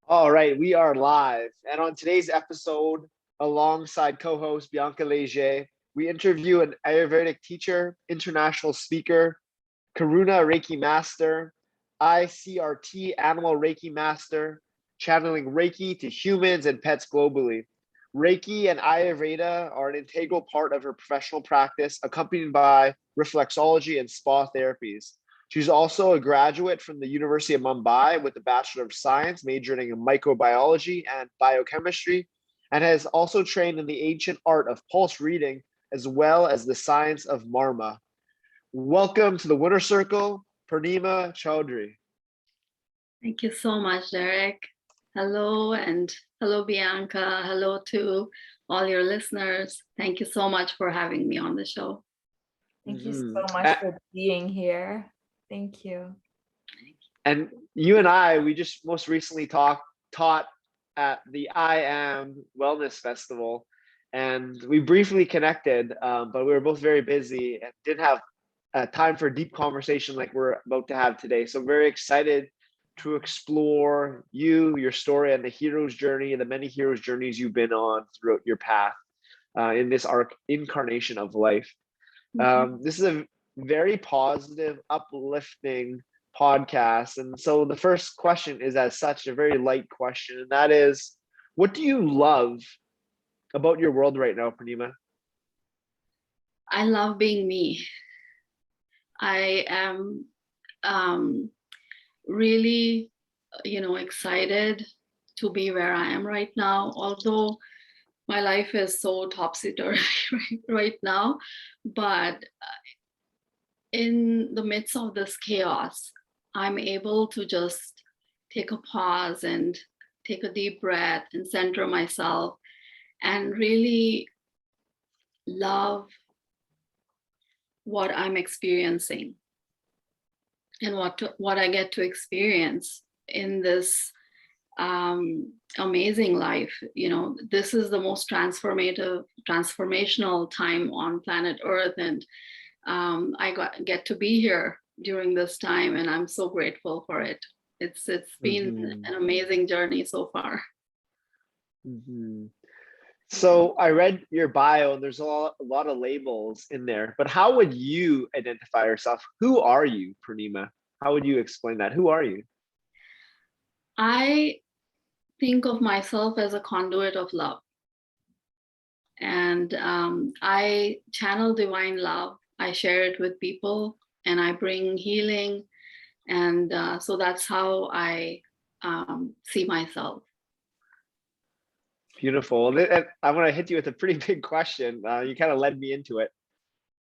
All right, we are live. And on today's episode, alongside co host Bianca Leger, we interview an Ayurvedic teacher, international speaker, Karuna Reiki master, ICRT animal Reiki master, channeling Reiki to humans and pets globally. Reiki and Ayurveda are an integral part of her professional practice, accompanied by reflexology and spa therapies. She's also a graduate from the University of Mumbai with a Bachelor of Science, majoring in microbiology and biochemistry, and has also trained in the ancient art of pulse reading as well as the science of Marma. Welcome to the Winner Circle, Purnima Chaudhari. Thank you so much, Derek. Hello, and hello, Bianca. Hello to all your listeners. Thank you so much for having me on the show. Thank you so much for being here. Thank you. And you and I, we just most recently taught at the I Am Wellness Festival, and we briefly connected, but we were both very busy and didn't have time for a deep conversation like we're about to have today. So very excited to explore you, your story, and the hero's journey, and the many hero's journeys you've been on throughout your path in this incarnation of life. This is a very positive, uplifting podcast. And so the first question is, as such, a very light question, and that is, what do you love about your world right now, Purnima? I love being me. I am really, excited to be where I am right now, although my life is so topsy-turvy right now. But in the midst of this chaos, I'm able to just take a pause and take a deep breath and center myself and really love what I'm experiencing and what I get to experience in this amazing life. This is the most transformational time on planet Earth, and I get to be here during this time, and I'm so grateful for it. It's been an amazing journey so far. So I read your bio, and there's a lot of labels in there, but how would you identify yourself? Who are you, Purnima? How would you explain that? Who are you? I think of myself as a conduit of love. And I channel divine love. I share it with people, and I bring healing. And so that's how I see myself. Beautiful. And I'm going to hit you with a pretty big question. You kind of led me into it.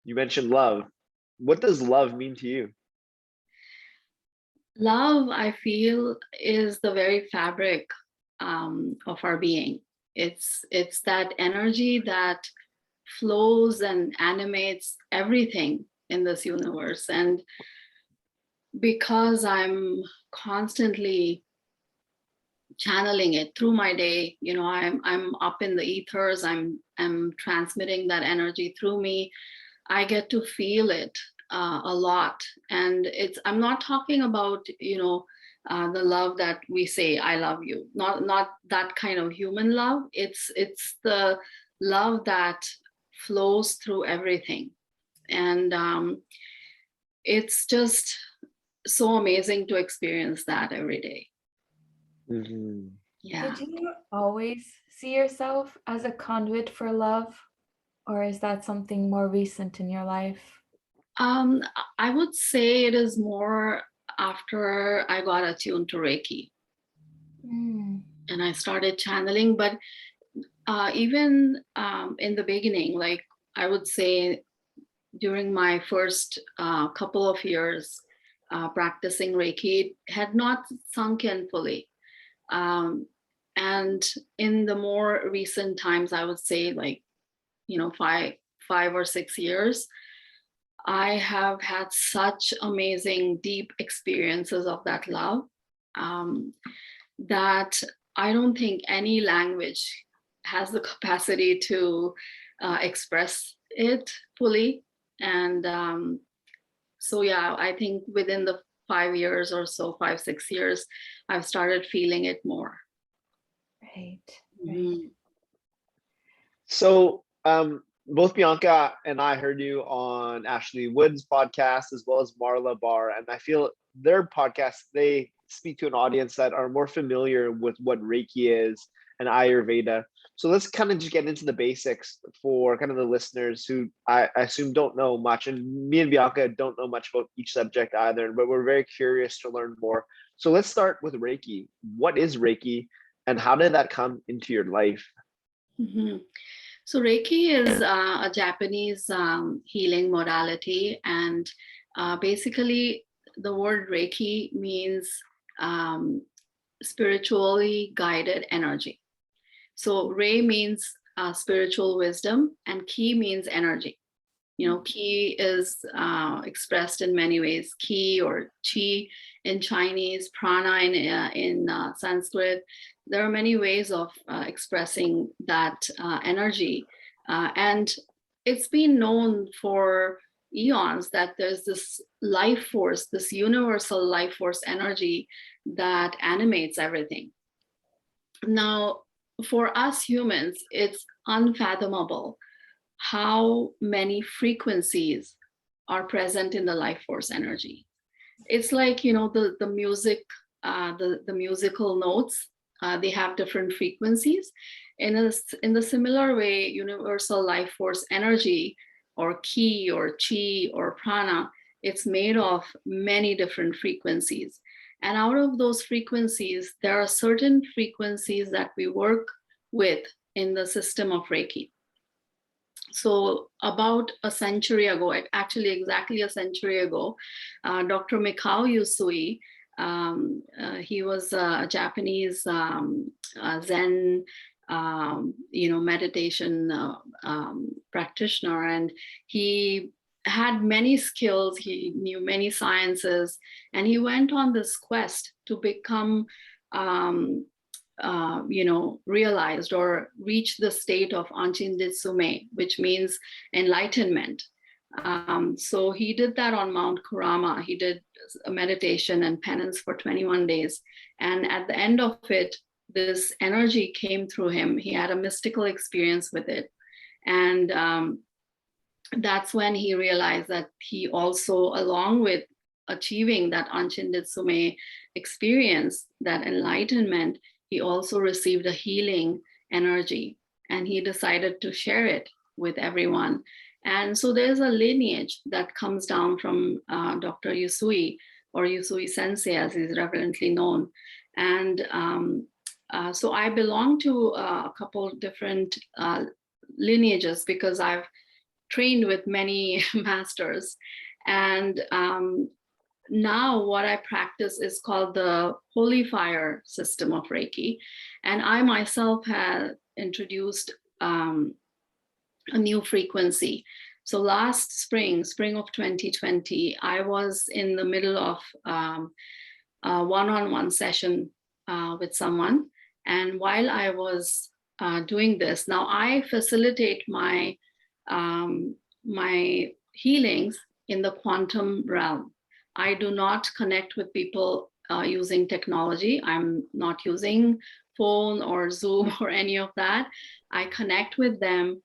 You mentioned love. What does love mean to you? Love, I feel, is the very fabric of our being. It's that energy that flows and animates everything in this universe. And because I'm constantly channeling it through my day, I'm up in the ethers, I'm transmitting that energy through me. I get to feel it a lot. And I'm not talking about the love that we say, I love you, not that kind of human love. It's the love that flows through everything. And it's just so amazing to experience that every day. Yeah. Did you always see yourself as a conduit for love, or is that something more recent in your life? I would say it is more after I got attuned to Reiki and I started channeling. But even in the beginning, like I would say during my first couple of years practicing Reiki, it had not sunk in fully. And in the more recent times, I would say like, 5 or 6 years, I have had such amazing, deep experiences of that love that I don't think any language has the capacity to express it fully. And so, yeah, I think within the 5 years or so, 5, 6 years, I've started feeling it more. Right. Mhm. So, both Bianca and I heard you on Ashley Wood's podcast as well as Marla Barr, and I feel their podcasts, they speak to an audience that are more familiar with what Reiki is and Ayurveda. So let's kind of just get into the basics for kind of the listeners who I assume don't know much, and me and Bianca don't know much about each subject either, but we're very curious to learn more. So let's start with Reiki. What is Reiki, and how did that come into your life? Mhm. So Reiki is a Japanese healing modality, and basically the word Reiki means um, spiritually guided energy. So Rei means spiritual wisdom, and Ki means energy. You know, Ki is expressed in many ways. Ki or Chi in Chinese, Prana in Sanskrit. There are many ways of expressing that energy, and it's been known for eons that there's this life force, this universal life force energy that animates everything. Now, for us humans, it's unfathomable how many frequencies are present in the life force energy. It's like, you know, the music, the musical notes, they have different frequencies. In the similar way, universal life force energy or ki or chi or prana, it's made of many different frequencies. And out of those frequencies, there are certain frequencies that we work with in the system of Reiki. So about a century ago, actually exactly a century ago, Dr. Mikao Usui, he was a Japanese Zen, meditation practitioner, and he had many skills. He knew many sciences, and he went on this quest to become realized or reach the state of Anchin Ditsume, which means enlightenment. So he did that on Mount Kurama. He did a meditation and penance for 21 days. And at the end of it, this energy came through him. He had a mystical experience with it. And that's when he realized that he also, along with achieving that Anchin Ditsume experience, that enlightenment, he also received a healing energy, and he decided to share it with everyone. And so there's a lineage that comes down from Dr. Usui, or Usui Sensei as he's reverently known. And so I belong to a couple different lineages because I've trained with many masters. And now what I practice is called the Holy Fire system of Reiki. And I myself have introduced a new frequency. So last spring of 2020, I was in the middle of a one-on-one session with someone. And while I was doing this, now I facilitate my healings in the quantum realm. I do not connect with people using technology. I'm not using phone or Zoom or any of that. I connect with them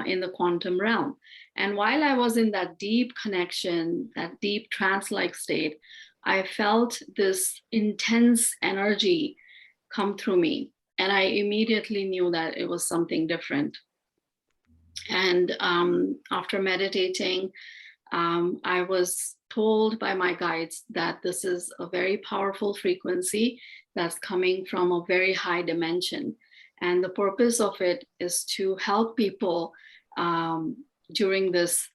in the quantum realm. And while I was in that deep connection, that deep trance-like state, I felt this intense energy come through me. And I immediately knew that it was something different. And after meditating, I was told by my guides that this is a very powerful frequency that's coming from a very high dimension. And the purpose of it is to help people during this,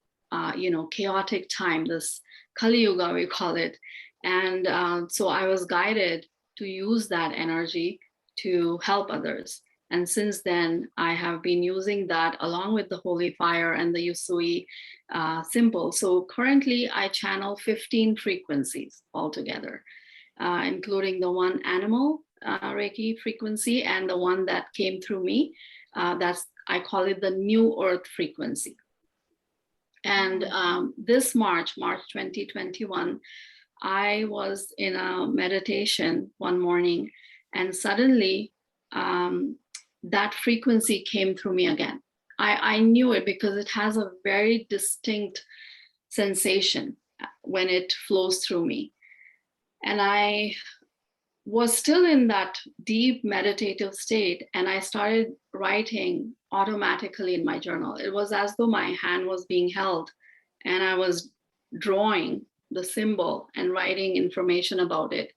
chaotic time, this Kali Yuga, we call it. And so I was guided to use that energy to help others. And since then, I have been using that along with the Holy Fire and the Usui symbol. So currently, I channel 15 frequencies altogether, including the one animal Reiki frequency and the one that came through me. I call it the New Earth frequency. And this March 2021, I was in a meditation one morning, and suddenly that frequency came through me again. I knew it because it has a very distinct sensation when it flows through me. And I was still in that deep meditative state, and I started writing automatically in my journal. It was as though my hand was being held and I was drawing the symbol and writing information about it.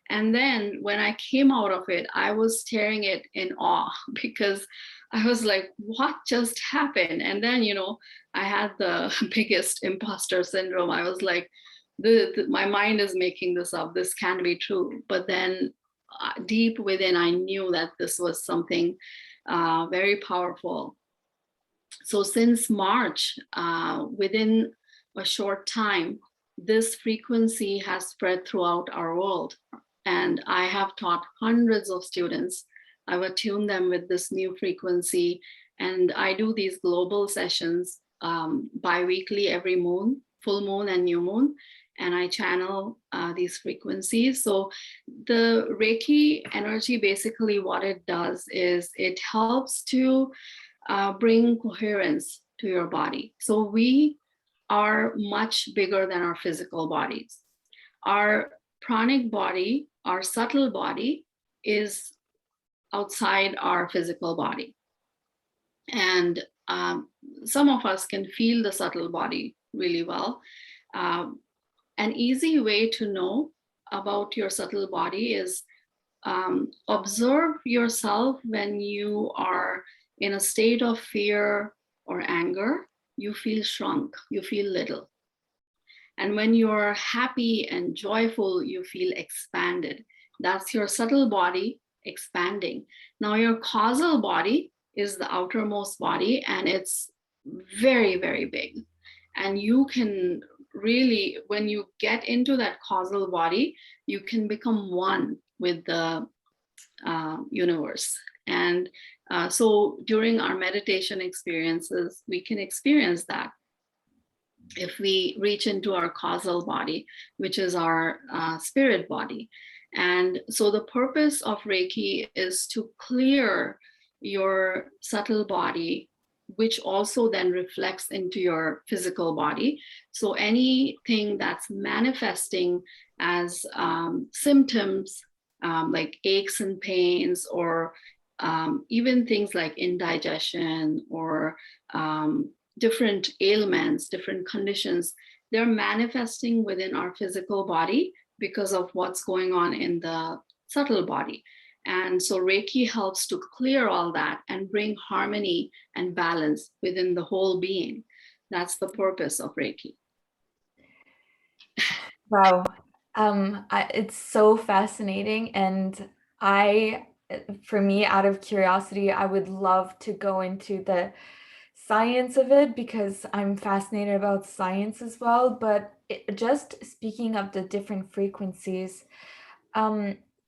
And then when I came out of it, I was staring it in awe because I was like, what just happened? And then, I had the biggest imposter syndrome. I was like, my mind is making this up. This can't be true. But then deep within, I knew that this was something very powerful. So since March, within a short time, this frequency has spread throughout our world. And I have taught hundreds of students. I've attuned them with this new frequency. And I do these global sessions bi-weekly, every moon, full moon and new moon. And I channel these frequencies. So the Reiki energy, basically what it does is it helps to bring coherence to your body. So we are much bigger than our physical bodies. Our pranic body, our subtle body, is outside our physical body. And some of us can feel the subtle body really well. An easy way to know about your subtle body is observe yourself when you are in a state of fear or anger. You feel shrunk, you feel little. And when you're happy and joyful, you feel expanded. That's your subtle body expanding. Now, your causal body is the outermost body, and it's very, very big. And you can really, when you get into that causal body, you can become one with the universe. And so during our meditation experiences, we can experience that if we reach into our causal body, which is our spirit body. And so the purpose of Reiki is to clear your subtle body, which also then reflects into your physical body. So anything that's manifesting as symptoms, like aches and pains, or even things like indigestion or different ailments, different conditions, they're manifesting within our physical body because of what's going on in the subtle body. And so Reiki helps to clear all that and bring harmony and balance within the whole being. That's the purpose of Reiki. Wow. It's so fascinating. And for me, out of curiosity, I would love to go into the science of it because I'm fascinated about science as well. But just speaking of the different frequencies,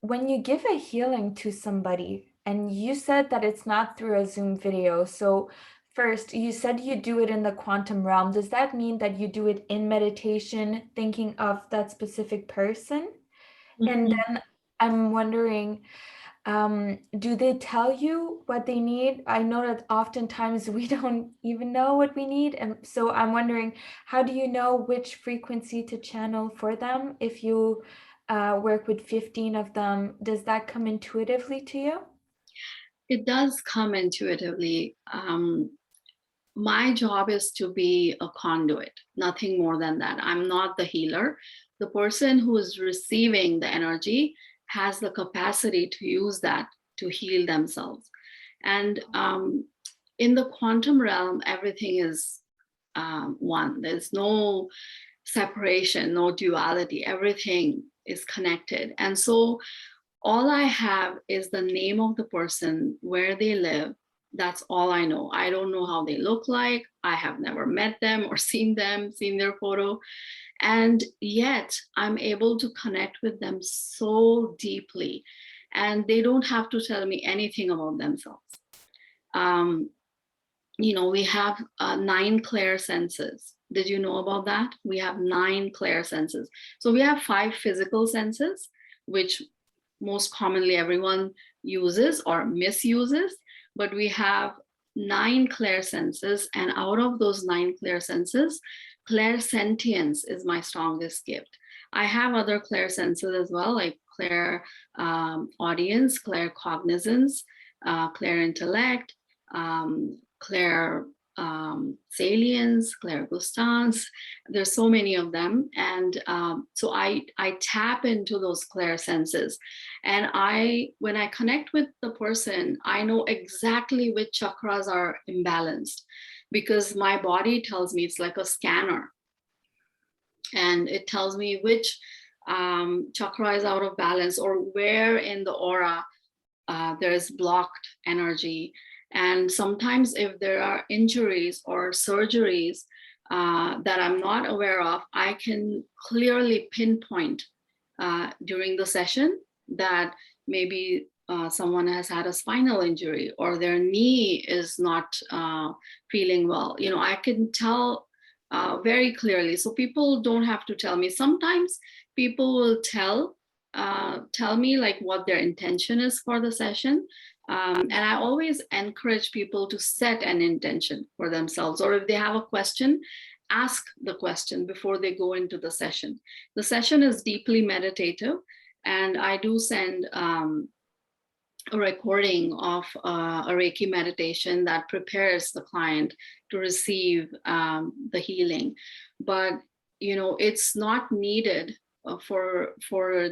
when you give a healing to somebody, and you said that it's not through a Zoom video. So first, you said you do it in the quantum realm. Does that mean that you do it in meditation, thinking of that specific person? Mm-hmm. And then I'm wondering, do they tell you what they need? I know that oftentimes we don't even know what we need. And so I'm wondering, how do you know which frequency to channel for them? If you work with 15 of them, does that come intuitively to you? It does come intuitively. My job is to be a conduit, nothing more than that. I'm not the healer. The person who is receiving the energy has the capacity to use that to heal themselves. And in the quantum realm, everything is one. There's no separation, no duality. Everything is connected. And so all I have is the name of the person, where they live. That's all I know. I don't know how they look like. I have never met them or seen their photo. And yet I'm able to connect with them so deeply. And they don't have to tell me anything about themselves. We have 9 clair senses. Did you know about that? We have 9 clair senses. So we have 5 physical senses, which most commonly everyone uses or misuses, but we have 9 clair senses, and out of those 9 clair senses, clairsentience is my strongest gift. I have other clair senses as well, like clair audience, clair cognizance, clair intellect, clair salience, clair gustance. There's so many of them, and so I tap into those clair senses, and when I connect with the person, I know exactly which chakras are imbalanced, because my body tells me, it's like a scanner, and it tells me which chakra is out of balance, or where in the aura there's blocked energy. And sometimes if there are injuries or surgeries that I'm not aware of, I can clearly pinpoint during the session that maybe someone has had a spinal injury, or their knee is not feeling well. You know, I can tell very clearly. So people don't have to tell me. Sometimes people will tell me like what their intention is for the session. And I always encourage people to set an intention for themselves, or if they have a question, ask the question before they go into the session. The session is deeply meditative, and I do send a recording of a Reiki meditation that prepares the client to receive the healing. But you know, it's not needed for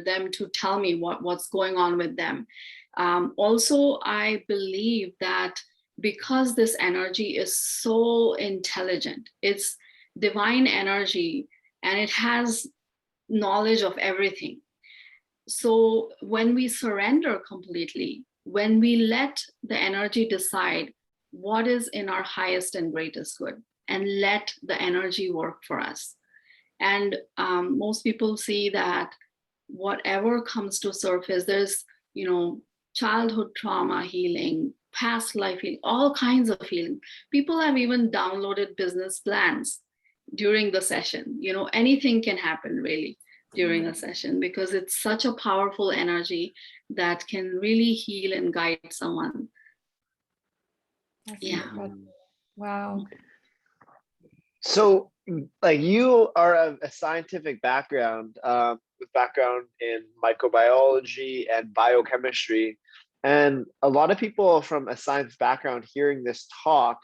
them to tell me what's going on with them. Also, I believe that because this energy is so intelligent, it's divine energy, and it has knowledge of everything. So when we surrender completely, when we let the energy decide what is in our highest and greatest good, and let the energy work for us. And most people see that whatever comes to surface, there's, you know, childhood trauma healing, past life healing, all kinds of healing. People have even downloaded business plans during the session. You know, anything can happen really during a session, because it's such a powerful energy that can really heal and guide someone. That's Yeah. incredible. Wow. So, like, you are a scientific background, with background in microbiology and biochemistry, and a lot of people from a science background hearing this talk,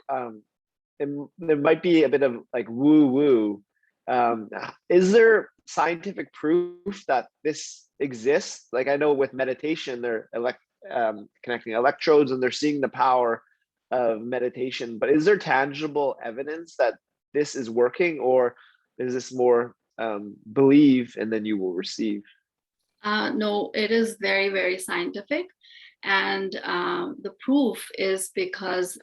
there might be a bit of like woo woo. Is there scientific proof that this exists? Like, I know with meditation, they're connecting electrodes and they're seeing the power of meditation, but is there tangible evidence that this is working, or is this more believe and then you will receive? No, it is very, very scientific. And the proof is because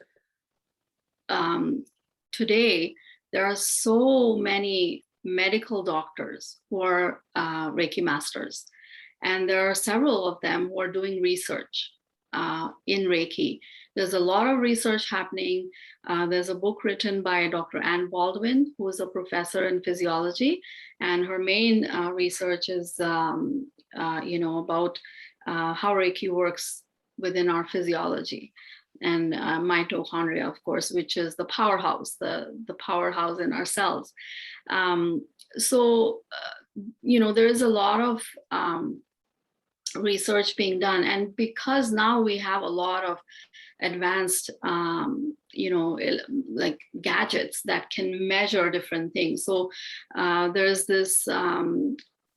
today there are so many medical doctors who are Reiki masters. And there are several of them who are doing research in Reiki. There's a lot of research happening. There's a book written by Dr. Anne Baldwin, who is a professor in physiology, and her main research is, about how Reiki works within our physiology, and mitochondria, of course, which is the powerhouse, the powerhouse in our cells. There is a lot of research being done, and because now we have a lot of advanced like gadgets that can measure different things. So there's this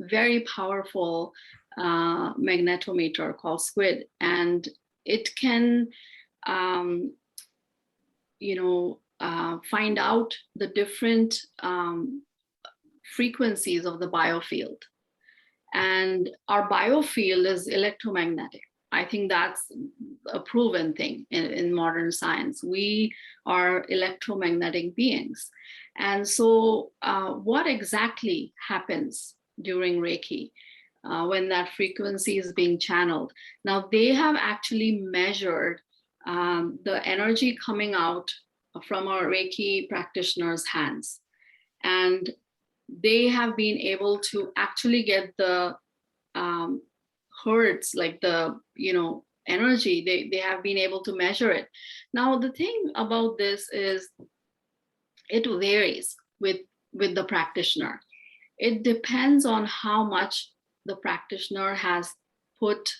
very powerful magnetometer called SQUID, and it can find out the different frequencies of the biofield. And our biofield is electromagnetic. I think that's a proven thing in modern science. We are electromagnetic beings. And so what exactly happens during Reiki when that frequency is being channeled? Now, they have actually measured the energy coming out from our Reiki practitioners' hands. And they have been able to actually get the hertz, like the, energy, they have been able to measure it. Now, the thing about this is it varies with the practitioner. It depends on how much the practitioner has put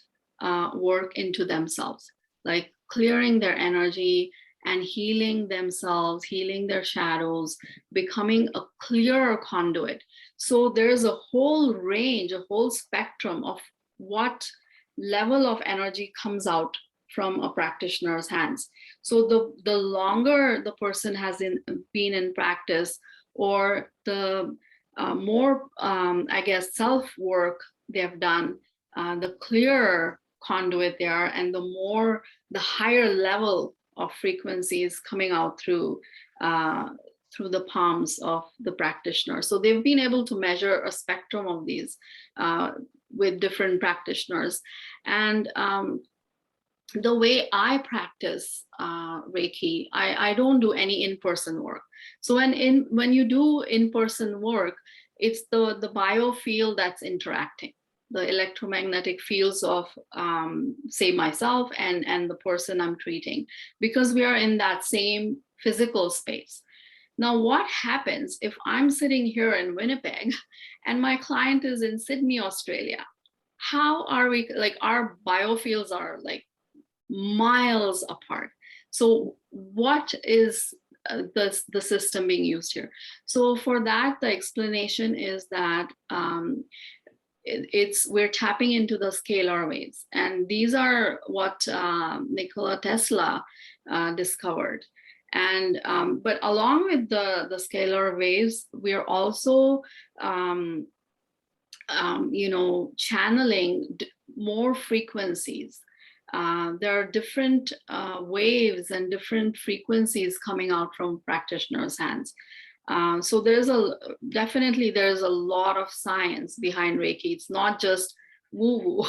work into themselves, like clearing their energy and healing themselves, healing their shadows, becoming a clearer conduit. So there's a whole range, a whole spectrum of what level of energy comes out from a practitioner's hands. So the longer the person has been in practice, or the more, I guess, self-work they've done, the clearer conduit they are, and the higher level of frequencies coming out through the palms of the practitioner. So they've been able to measure a spectrum of these with different practitioners. And the way I practice Reiki, I don't do any in-person work. So when you do in-person work, it's the biofield that's interacting, the electromagnetic fields of, say, myself and the person I'm treating, because we are in that same physical space. Now, what happens if I'm sitting here in Winnipeg and my client is in Sydney, Australia? How are we, like, our biofields are like miles apart. So what is the system being used here? So for that, the explanation is that we're tapping into the scalar waves, and these are what Nikola Tesla discovered. And but along with the scalar waves, we're also channeling more frequencies. There are different waves and different frequencies coming out from practitioners' hands. So there's definitely a lot of science behind Reiki. It's not just woo-woo.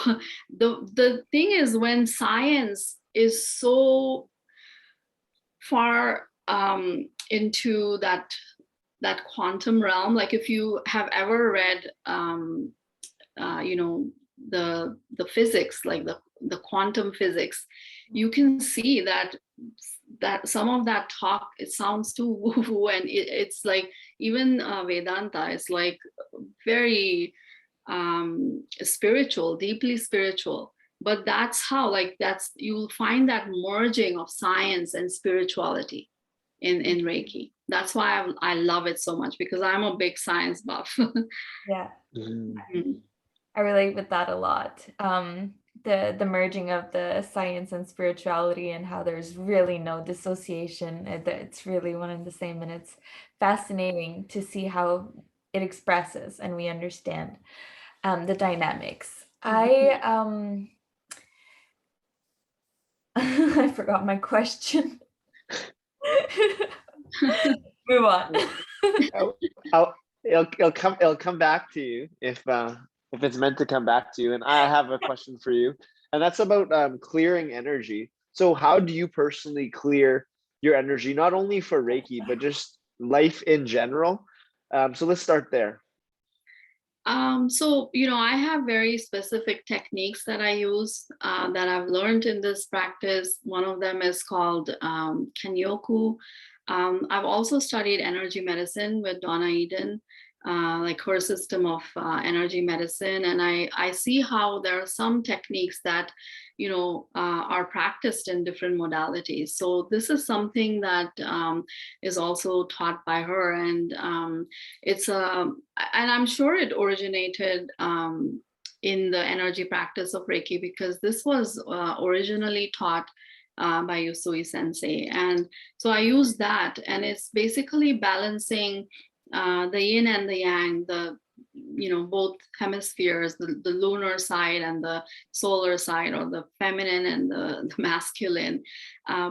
The thing is, when science is so far into that quantum realm, like if you have ever read the physics, like the quantum physics, you can see that some of that talk, it sounds too woo-woo, and it's like even Vedanta is like very spiritual, deeply spiritual. But that's how, you'll find that merging of science and spirituality in Reiki. That's why I love it so much, because I'm a big science buff. Yeah. Mm-hmm. I relate with that a lot. The merging of the science and spirituality, and how there's really no dissociation. It's really one and the same, and it's fascinating to see how it expresses and we understand the dynamics. I I forgot my question. Move on. It'll come back to you if it's meant to come back to you. And I have a question for you, and that's about clearing energy. So how do you personally clear your energy, not only for Reiki, but just life in general? So let's start there. So, I have very specific techniques that I use that I've learned in this practice. One of them is called Kenyoku. I've also studied energy medicine with Donna Eden, like her system of energy medicine. And I see how there are some techniques that, are practiced in different modalities. So this is something that is also taught by her. And and I'm sure it originated in the energy practice of Reiki, because this was originally taught by Yusui Sensei. And so I use that, and it's basically balancing the yin and the yang, both hemispheres, the lunar side and the solar side, or the feminine and the masculine,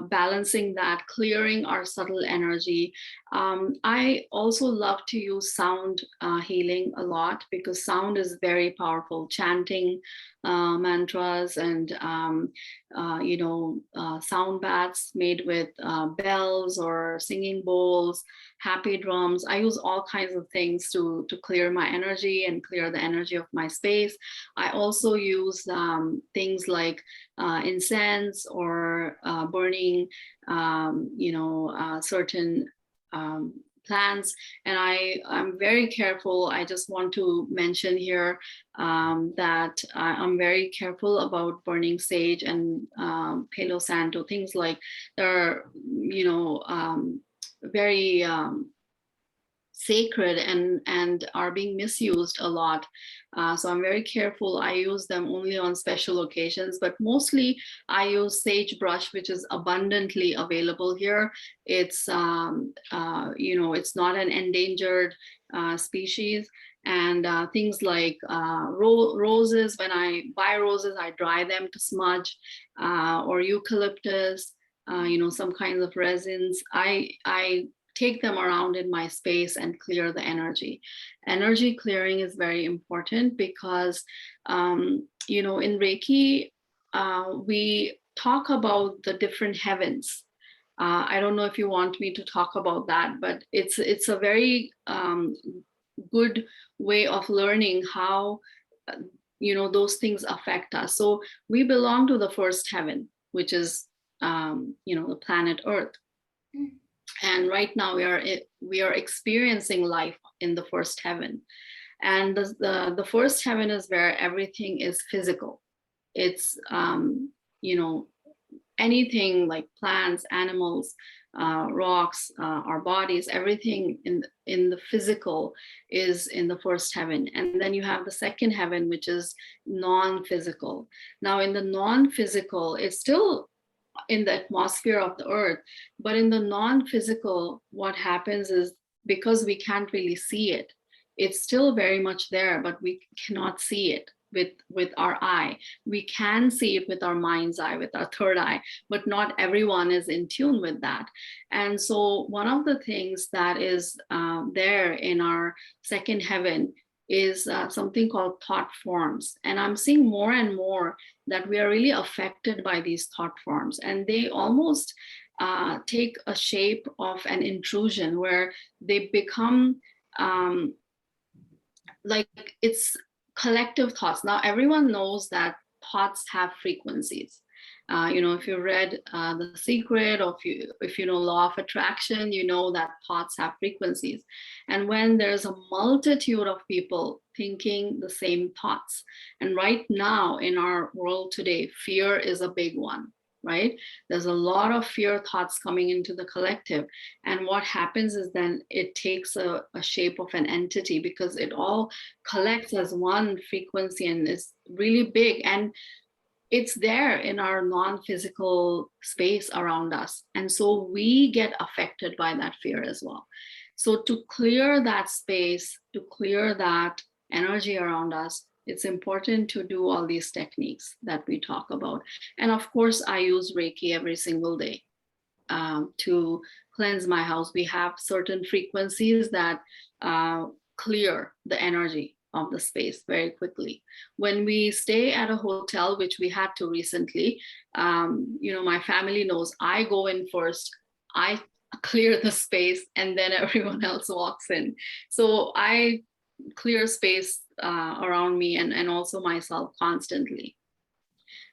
balancing that, clearing our subtle energy. I also love to use sound healing a lot, because sound is very powerful. Chanting mantras and sound baths made with bells or singing bowls, happy drums. I use all kinds of things to clear my energy. energy and clear the energy of my space. I also use things like incense or burning, certain plants. And I'm very careful. I just want to mention here that I'm very careful about burning sage and Palo Santo, things like they're, very sacred and are being misused a lot. So I'm very careful. I use them only on special occasions, but mostly I use sagebrush, which is abundantly available here. It's, it's not an endangered species. And things like roses, when I buy roses, I dry them to smudge, or eucalyptus, some kinds of resins. I take them around in my space and clear the energy. Energy clearing is very important because, in Reiki, we talk about the different heavens. I don't know if you want me to talk about that, but it's a very good way of learning how, those things affect us. So we belong to the first heaven, which is, the planet Earth. And right now we are experiencing life in the first heaven. And the first heaven is where everything is physical. It's, anything like plants, animals, rocks, our bodies, everything in the physical is in the first heaven. And then you have the second heaven, which is non-physical. Now in the non-physical, it's still in the atmosphere of the earth, but in the non-physical, what happens is, because we can't really see it, it's still very much there, but we cannot see it with our eye. We can see it with our mind's eye, with our third eye, but not everyone is in tune with that. And so one of the things that is there in our second heaven is something called thought forms. And I'm seeing more and more that we are really affected by these thought forms, and they almost take a shape of an intrusion, where they become like it's collective thoughts. Now everyone knows that thoughts have frequencies. If you read The Secret, or if you know Law of Attraction, you know that thoughts have frequencies. And when there's a multitude of people thinking the same thoughts, and right now in our world today, fear is a big one, right? There's a lot of fear thoughts coming into the collective. And what happens is then it takes a shape of an entity, because it all collects as one frequency and is really big. And it's there in our non-physical space around us. And so we get affected by that fear as well. So to clear that space, to clear that energy around us, it's important to do all these techniques that we talk about. And of course, I use Reiki every single day to cleanse my house. We have certain frequencies that clear the energy of the space very quickly. When we stay at a hotel, which we had to recently, my family knows I go in first, I clear the space, and then everyone else walks in. So I clear space around me and also myself constantly,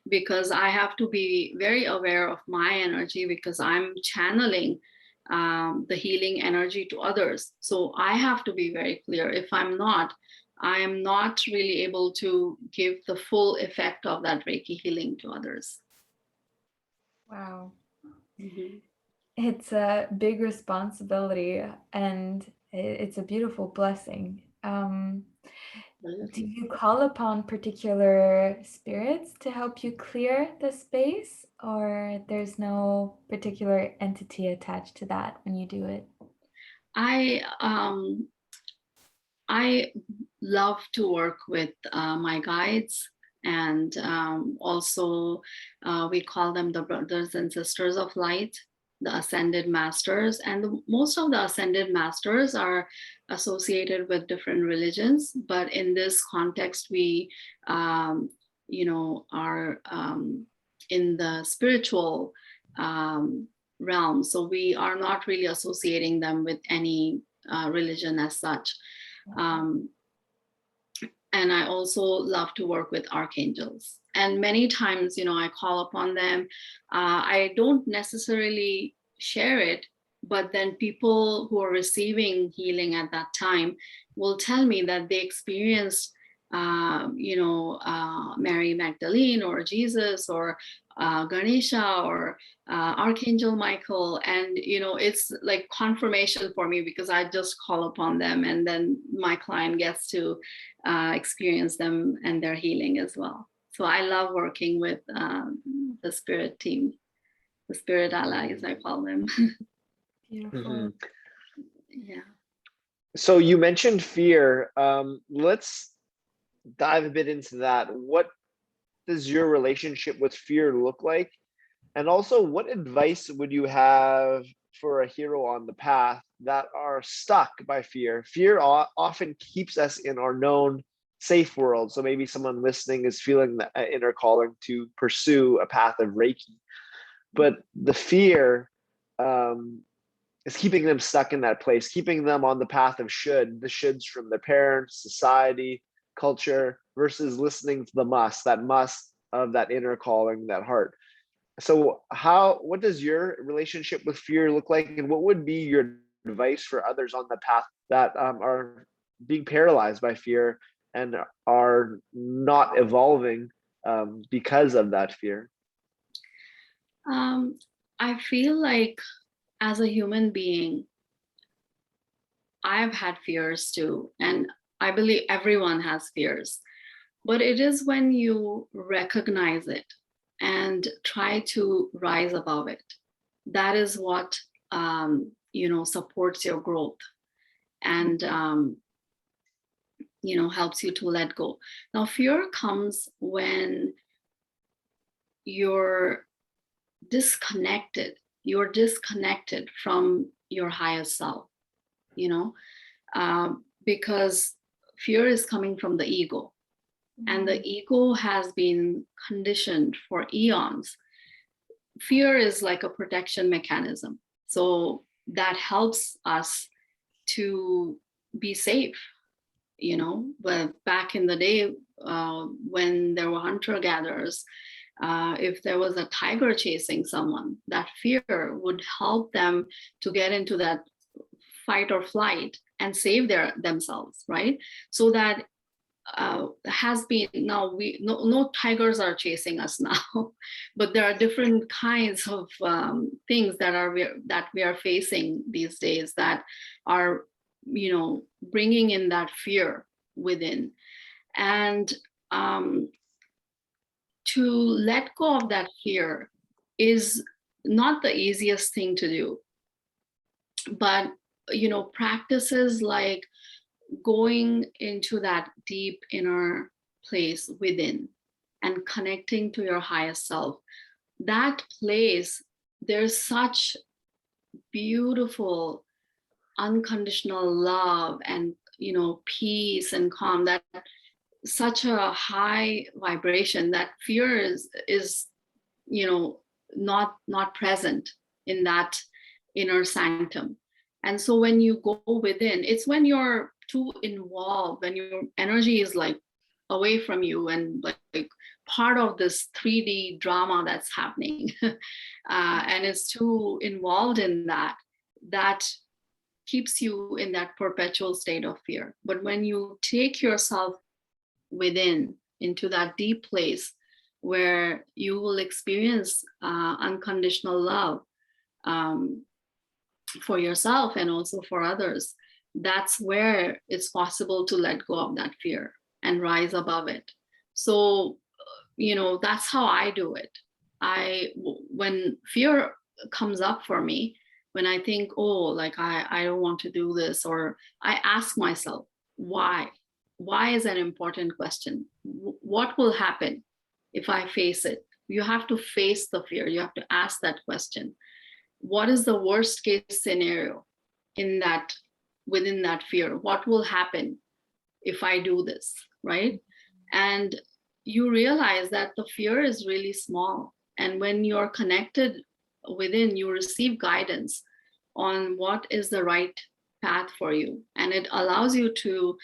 because I have to be very aware of my energy, because I'm channeling the healing energy to others. So I have to be very clear. If I'm not, I'm not really able to give the full effect of that Reiki healing to others. Wow. Mm-hmm. It's a big responsibility, and it's a beautiful blessing. Do you call upon particular spirits to help you clear the space, or there's no particular entity attached to that when you do it? I love to work with my guides, and also we call them the brothers and sisters of light, the ascended masters. And most of the ascended masters are associated with different religions, but in this context, we are in the spiritual realm. So we are not really associating them with any religion as such. And I also love to work with archangels. And many times, I call upon them. I don't necessarily share it, but then people who are receiving healing at that time will tell me that they experienced, Mary Magdalene or Jesus or Ganesha or Archangel Michael. And, it's like confirmation for me, because I just call upon them, and then my client gets to experience them and their healing as well. So I love working with the spirit team, the spirit allies, I call them. Beautiful. Yeah. So you mentioned fear. Let's dive a bit into that. What does your relationship with fear look like? And also, what advice would you have for a hero on the path that are stuck by fear? Fear often keeps us in our known safe world. So maybe someone listening is feeling the inner calling to pursue a path of Reiki, but the fear is keeping them stuck in that place, keeping them on the path of the shoulds from their parents, society, culture, versus listening to the must of that inner calling, that heart. So what does your relationship with fear look like, and what would be your advice for others on the path that are being paralyzed by fear and are not evolving because of that fear? I feel like as a human being, I've had fears too, and I believe everyone has fears, but it is when you recognize it and try to rise above it, that is what supports your growth and helps you to let go. Now, fear comes when you're disconnected from your highest self, because fear is coming from the ego. And the ego has been conditioned for eons. Fear is like a protection mechanism. So that helps us to be safe, But back in the day, when there were hunter-gatherers, if there was a tiger chasing someone, that fear would help them to get into that fight or flight and save themselves, right? So that has been, now no tigers are chasing us now, but there are different kinds of things that we are facing these days that are bringing in that fear within. And to let go of that fear is not the easiest thing to do, but practices like going into that deep inner place within and connecting to your highest self, that place, there's such beautiful unconditional love and peace and calm, that such a high vibration that fear is not present in that inner sanctum. And so when you go within, it's when you're too involved, when your energy is like away from you and like part of this 3D drama that's happening, and it's too involved in that keeps you in that perpetual state of fear. But when you take yourself within into that deep place where you will experience unconditional love for yourself and also for others, that's where it's possible to let go of that fear and rise above it. So that's how I do it. When fear comes up for me, when I think, oh, like I don't want to do this, or I ask myself, why is an important question. What will happen if I face it? You have to face the fear. You have to ask that question. What is the worst case scenario within that fear? What will happen if I do this, right? And you realize that the fear is really small. And when you're connected within, you receive guidance on what is the right path for you. And it allows you to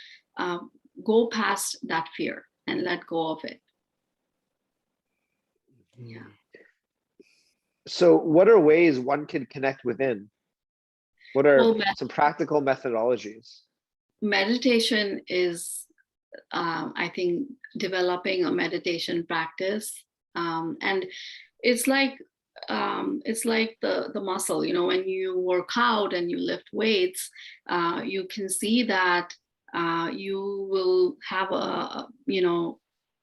go past that fear and let go of it. Yeah. So what are ways one can connect within? What are Well, some practical methodologies? meditation is, I think, developing a meditation practice. And it's like the muscle, you know, when you work out and you lift weights, you can see that you will have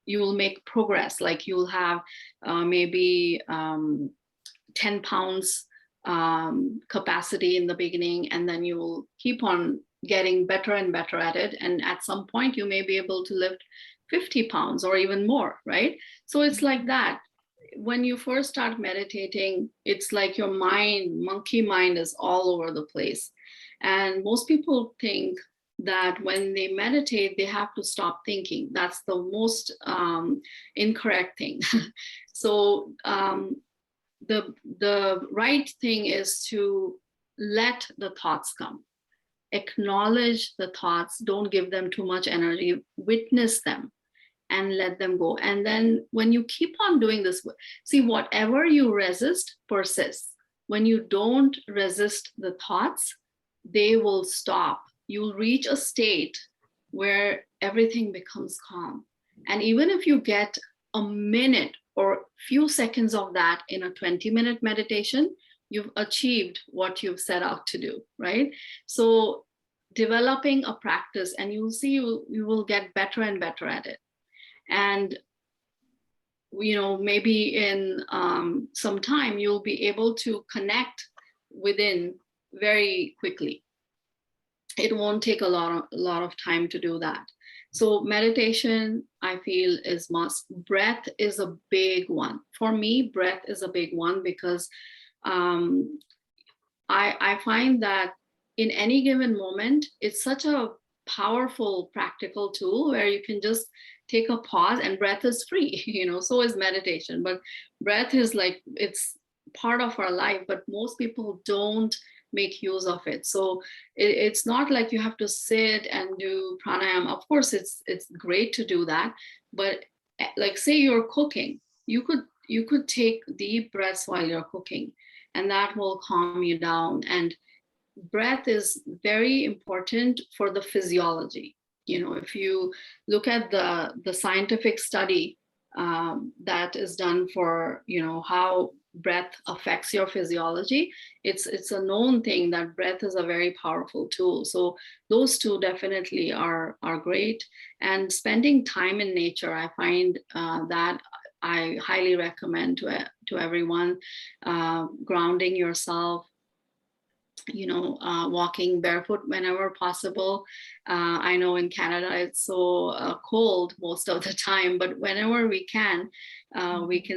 you will make progress. Like you'll have maybe 10 pounds capacity in the beginning, and then you will keep on getting better and better at it. And at some point, you may be able to lift 50 pounds or even more, right? So it's like that. When you first start meditating, it's like your mind, monkey mind, is all over the place. And most people think that when they meditate, they have to stop thinking. That's the most incorrect thing. So the right thing is to let the thoughts come, acknowledge the thoughts, don't give them too much energy, witness them and let them go. And then when you keep on doing this, see, whatever you resist persists. When you don't resist the thoughts, they will stop. You'll reach a state where everything becomes calm. And even if you get a minute or few seconds of that in a 20-minute meditation, you've achieved what you've set out to do, right? So developing a practice, and you'll see you will get better and better at it. And maybe in some time you'll be able to connect within very quickly. It won't take a lot of time to do that. So meditation, I feel, is must. Breath is a big one. For me, breath is a big one because I find that in any given moment, it's such a powerful practical tool where you can just take a pause, and breath is free. So is meditation, but breath is like, it's part of our life, but most people don't make use of it. So it's not like you have to sit and do pranayama. Of course, it's great to do that, but like, say you're cooking, you could take deep breaths while you're cooking, and that will calm you down. And breath is very important for the physiology. If you look at the scientific study that is done for how breath affects your physiology, it's a known thing that breath is a very powerful tool. So those two definitely are great. And spending time in nature, I find that I highly recommend to everyone. Grounding yourself, walking barefoot whenever possible. I know in Canada it's so cold most of the time, but whenever we can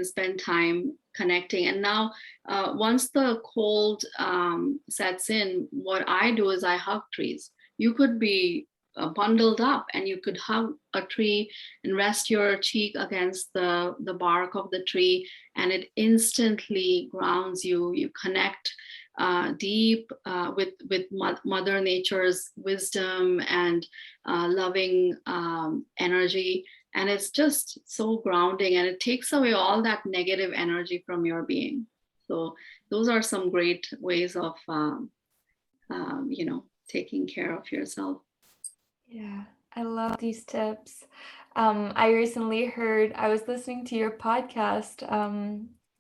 spend time connecting. And now, once the cold sets in, what I do is I hug trees. You could be bundled up and you could hug a tree and rest your cheek against the bark of the tree, and it instantly grounds you. You connect deep with Mother Nature's wisdom and loving energy. And it's just so grounding, and it takes away all that negative energy from your being. So those are some great ways of, taking care of yourself. Yeah, I love these tips. I recently I was listening to your podcast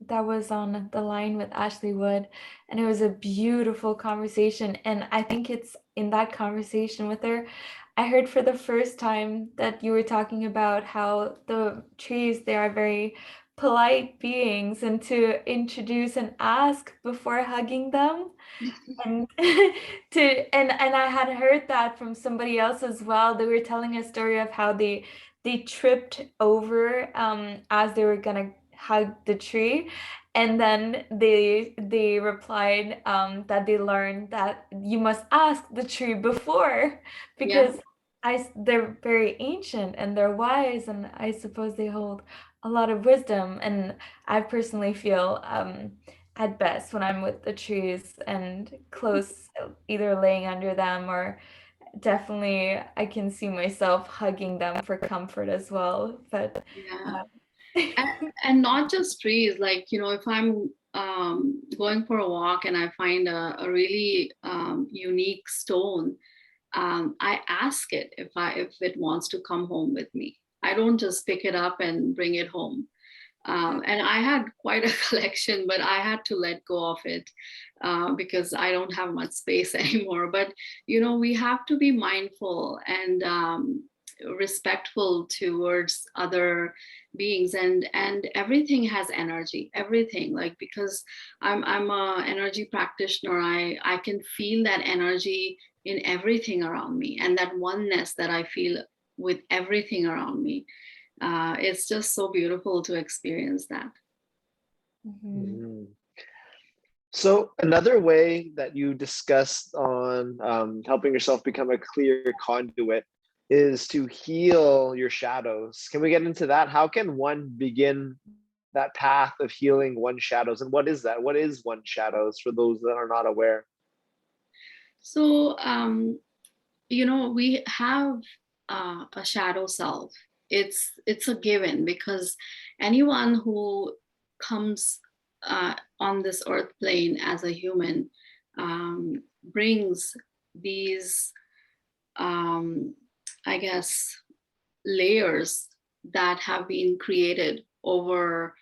that was on the line with Ashley Wood, and it was a beautiful conversation. And I think it's in that conversation with her, I heard for the first time that you were talking about how the trees, they are very polite beings, and to introduce and ask before hugging them. And and I had heard that from somebody else as well. They were telling a story of how they tripped over as they were gonna hug the tree, and then they replied that they learned that you must ask the tree before, because they're very ancient and they're wise, and I suppose they hold a lot of wisdom. And I personally feel at best when I'm with the trees and close, either laying under them or definitely I can see myself hugging them for comfort as well. But Yeah. uh, And not just trees, like, if I'm going for a walk and I find a really unique stone, I ask it if it wants to come home with me. I don't just pick it up and bring it home. And I had quite a collection, but I had to let go of it because I don't have much space anymore. But we have to be mindful and respectful towards other beings, and everything has energy. Everything, like, because I'm a energy practitioner. I can feel that energy in everything around me, and that oneness that I feel with everything around me. It's just so beautiful to experience that. mhm. Mhm. So another way that you discussed on helping yourself become a clear conduit is to heal your shadows. Can we get into that? How can one begin that path of healing one's shadows? And what is that? What is one shadows for those that are not aware? So, we have a shadow self. It's a given, because anyone who comes on this earth plane as a human brings these, um, I guess, layers that have been created over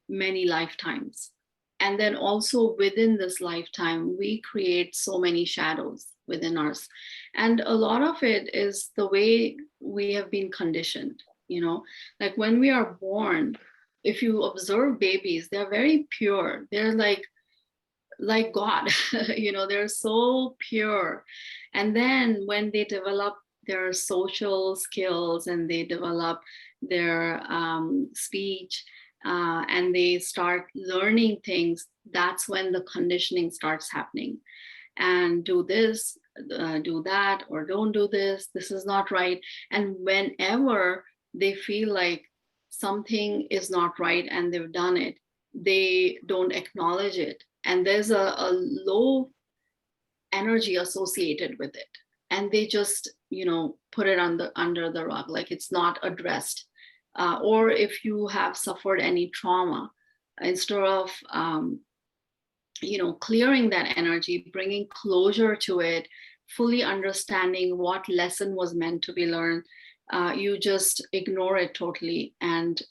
many lifetimes. And then also within this lifetime, we create so many shadows within us. And a lot of it is the way we have been conditioned, like when we are born. If you observe babies, they're very pure. They're like God, they're so pure. And then when they develop their social skills and they develop their speech, and they start learning things, that's when the conditioning starts happening. And do this, do that, or don't do this. This is not right. And whenever they feel like something is not right and they've done it, they don't acknowledge it. And there's a low energy associated with it. And they just, put it under the rug, like it's not addressed. Or if you have suffered any trauma, instead of clearing that energy, bringing closure to it, fully understanding what lesson was meant to be learned, you just ignore it totally and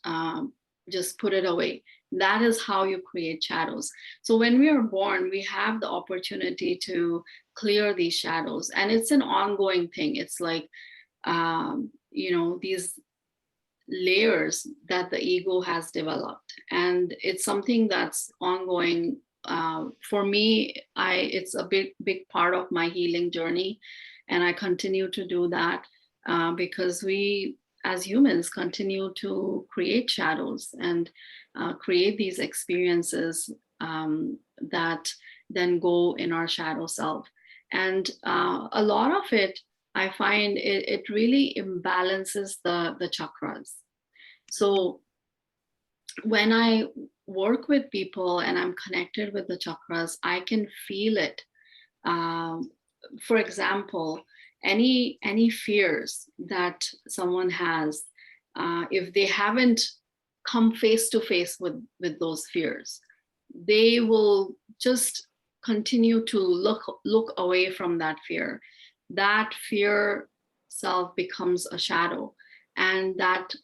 just put it away. That is how you create shadows. So when we are born, we have the opportunity to clear these shadows, and it's an ongoing thing. It's like these layers that the ego has developed, and it's something that's ongoing. For me, it's a big part of my healing journey, and I continue to do that because we as humans continue to create shadows and create these experiences that then go in our shadow self. And a lot of it, I find it really imbalances the chakras. So when I work with people and I'm connected with the chakras, I can feel it. Um, for example, any fears that someone has, if they haven't come face to face with those fears, they will just continue to look away from that fear. That fear self becomes a shadow, and that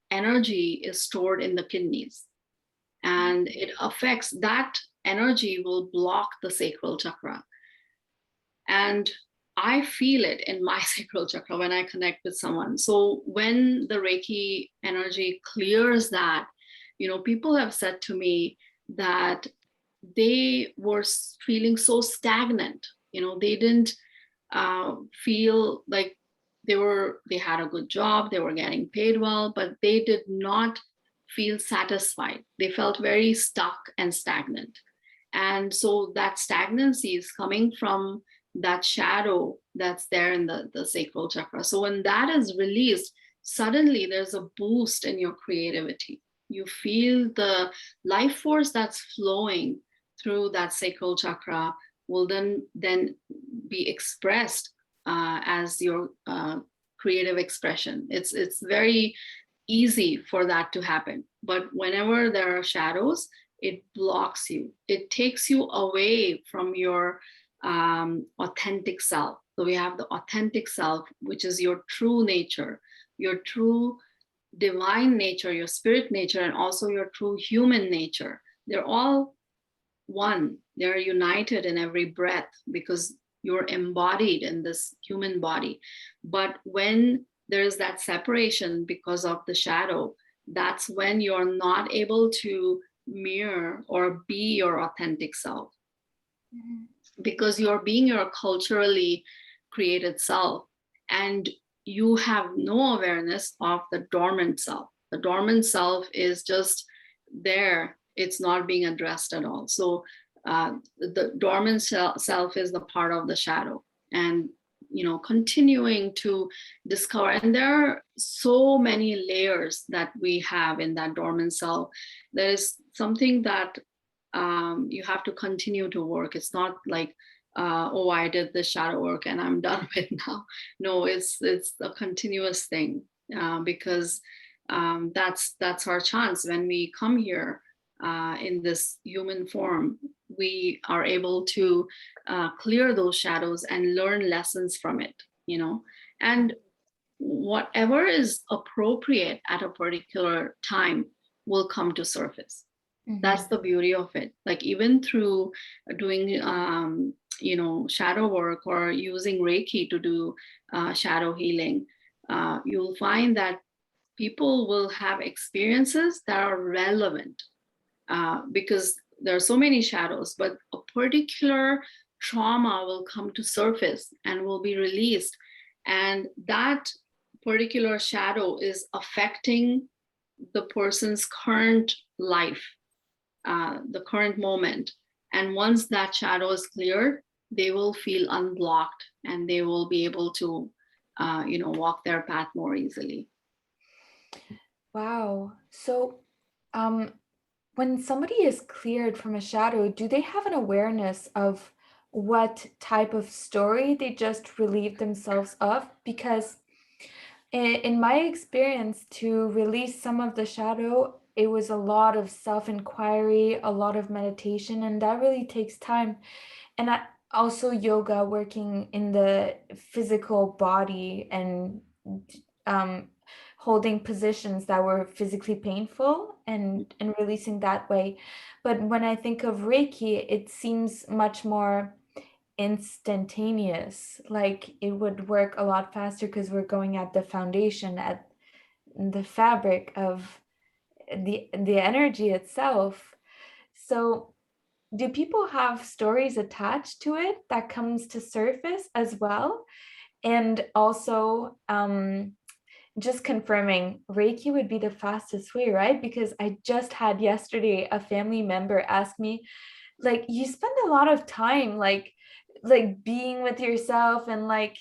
energy is stored in the kidneys, and it affects that energy will block the sacral chakra. And I feel it in my sacral chakra when I connect with someone. So when the Reiki energy clears that, people have said to me that they were feeling so stagnant. They didn't feel like they had a good job, they were getting paid well, but they did not feel satisfied. They felt very stuck and stagnant. And so that stagnancy is coming from that shadow that's there in the sacral chakra. So when that is released, suddenly there's a boost in your creativity. You feel the life force that's flowing through that sacral chakra will then be expressed as your creative expression. It's very easy for that to happen. But whenever there are shadows, it blocks you. It takes you away from your authentic self. So we have the authentic self, which is your true nature, your true divine nature, your spirit nature, and also your true human nature. They're all one. They're united in every breath because you're embodied in this human body. But when there's that separation because of the shadow, that's when you're not able to mirror or be your authentic self. Mm-hmm. Because you're being your culturally created self, and you have no awareness of the dormant self. The dormant self is just there. It's not being addressed at all. So the dormant self is the part of the shadow, and continuing to discover. And there are so many layers that we have in that dormant self. There is something that you have to continue to work. It's not like oh, I did the shadow work and I'm done with now. No, it's a continuous thing, because that's our chance. When we come here in this human form, we are able to clear those shadows and learn lessons from it, and whatever is appropriate at a particular time will come to surface. Mm-hmm. That's the beauty of it. Like even through doing shadow work or using Reiki to do shadow healing, you'll find that people will have experiences that are relevant, because there are so many shadows, but a particular trauma will come to surface and will be released. And that particular shadow is affecting the person's current life, the current moment. And once that shadow is cleared, they will feel unblocked and they will be able to, walk their path more easily. Wow. So, when somebody is cleared from a shadow, do they have an awareness of what type of story they just relieved themselves of? Because in my experience, to release some of the shadow, it was a lot of self-inquiry, a lot of meditation, and that really takes time. And also yoga, working in the physical body and holding positions that were physically painful and releasing that way. But when I think of Reiki, it seems much more instantaneous. Like it would work a lot faster because we're going at the foundation, at the fabric of the energy itself. So do people have stories attached to it that comes to surface as well? And also, just confirming, Reiki would be the fastest way, right? Because I just had yesterday a family member ask me, like, you spend a lot of time like being with yourself and like